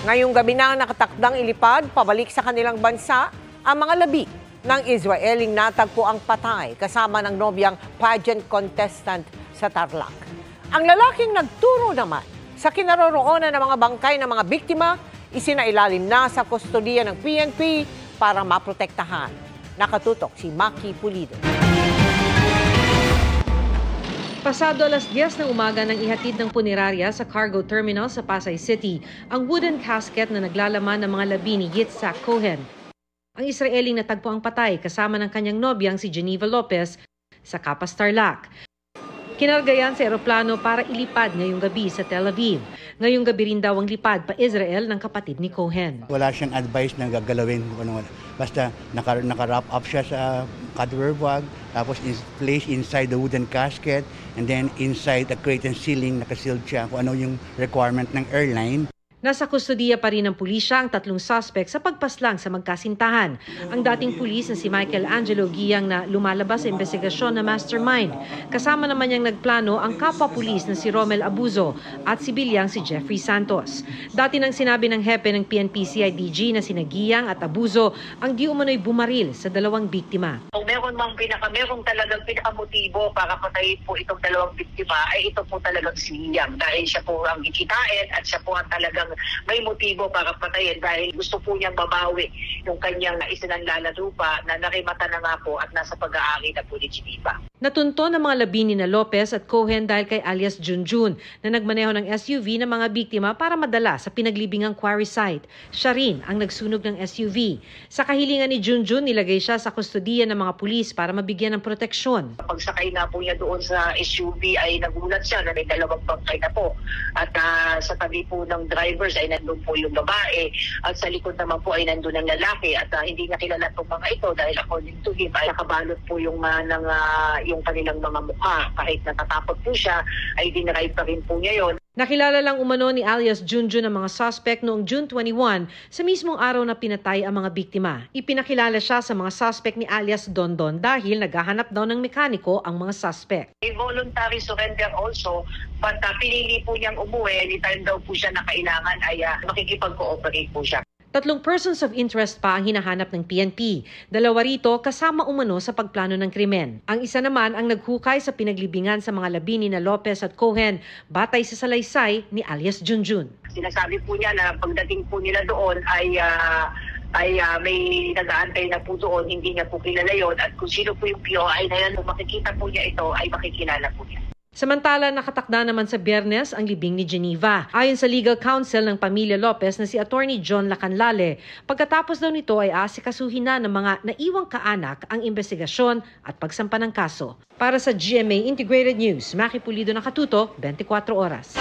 Ngayong gabi na nakatakdang ilipad pabalik sa kanilang bansa ang mga labi ng Israeling natagpo ang patay kasama ng nobyang pageant contestant sa Tarlac. Ang lalaking nagturo naman sa kinaroroonan ng mga bangkay ng mga biktima, isinailalim na sa kustodiya ng PNP para maprotektahan. Nakatutok si Maki Pulido. Pasado alas 10 ng umaga nang ihatid ng punerarya sa cargo terminal sa Pasay City ang wooden casket na naglalaman ng mga labi ni Yitzhak Cohen. Ang Israeling natagpo ang patay kasama ng kanyang nobyang si Geneva Lopez sa Kapas Tarlac. Kinarga yan sa eroplano para ilipad ngayong gabi sa Tel Aviv. Ngayong gabi rin daw ang lipad pa Israel ng kapatid ni Cohen. Wala siyang advice na gagalawin. Basta naka-wrap up siya sa cadaver bag, tapos placed inside the wooden casket, and then inside the crate and ceiling, nakasealed siya kung ano yung requirement ng airline. Nasa kustodiya pa rin ng pulisya ang 3 suspect sa pagpaslang sa magkasintahan. Ang dating pulis na si Michael Angelo Giyang na lumalabas sa investigasyon na mastermind. Kasama naman niyang nagplano ang kapwa-pulis na si Romel Abuzo at sibilyang si Jeffrey Santos. Dati nang sinabi ng hepe ng PNP-CIDG na sina Giyang at Abuzo ang di umano'y bumaril sa 2 biktima. Kung merong talagang pinakamotibo para patayin po itong 2 biktima ay ito po talagang si Giyang dahil siya po ang ikitain at siya po ang talagang may motibo para patayin dahil gusto po niyang babawi yung kanyang isinanlala lupa na narimata na nga po at nasa pag-aari na po ni Geneva. Natunto ng mga labi ni na Lopez at Cohen dahil kay alias Junjun na nagmaneho ng SUV ng mga biktima para madala sa pinaglibingang quarry site. Siya rin ang nagsunog ng SUV. Sa kahilingan ni Junjun, nilagay siya sa kustodiya ng mga pulis para mabigyan ng proteksyon. Pagsakay na po niya doon sa SUV ay nagulat siya na may 2 bangkay na po. At sa tabi po ng drivers ay nandun po yung babae at sa likod naman po ay nandun ang lalaki at hindi niya kilala itong mga ito dahil according to him ay nakabalot po yung kanilang mga mukha. Kahit natatakot po siya ay dinarive pa rin po niya yon. Nakilala lang umano ni alias Junjun ang mga suspect noong June 21 sa mismong araw na pinatay ang mga biktima. Ipinakilala siya sa mga suspect ni alias Dondon dahil naghahanap daw ng mekaniko ang mga suspect. A voluntary surrender also, but pinili po niyang umuwi, anytime daw po siya na kailangan ay makikipag-cooperate po siya. 3 persons of interest pa ang hinahanap ng PNP. 2 rito kasama umano sa pagplano ng krimen. Ang isa naman ang naghukay sa pinaglibingan sa mga labi ni na Lopez at Cohen batay sa salaysay ni alias Junjun. Sinasabi po niya na pagdating po nila doon ay may nag-aantay na po doon, hindi niya po kilala yon at kung sino po yung POI na yan, kung makikita po niya ito ay makikilala po niya. Samantala, nakatakda naman sa Biyernes ang libing ni Geneva. Ayon sa legal counsel ng pamilya Lopez na si Attorney John Lacanlale, pagkatapos daw nito ay aasikasuhin na ng mga naiwang kaanak ang investigasyon at pagsampa ng kaso. Para sa GMA Integrated News, Maki Pulido, Nakatuto, 24 Oras.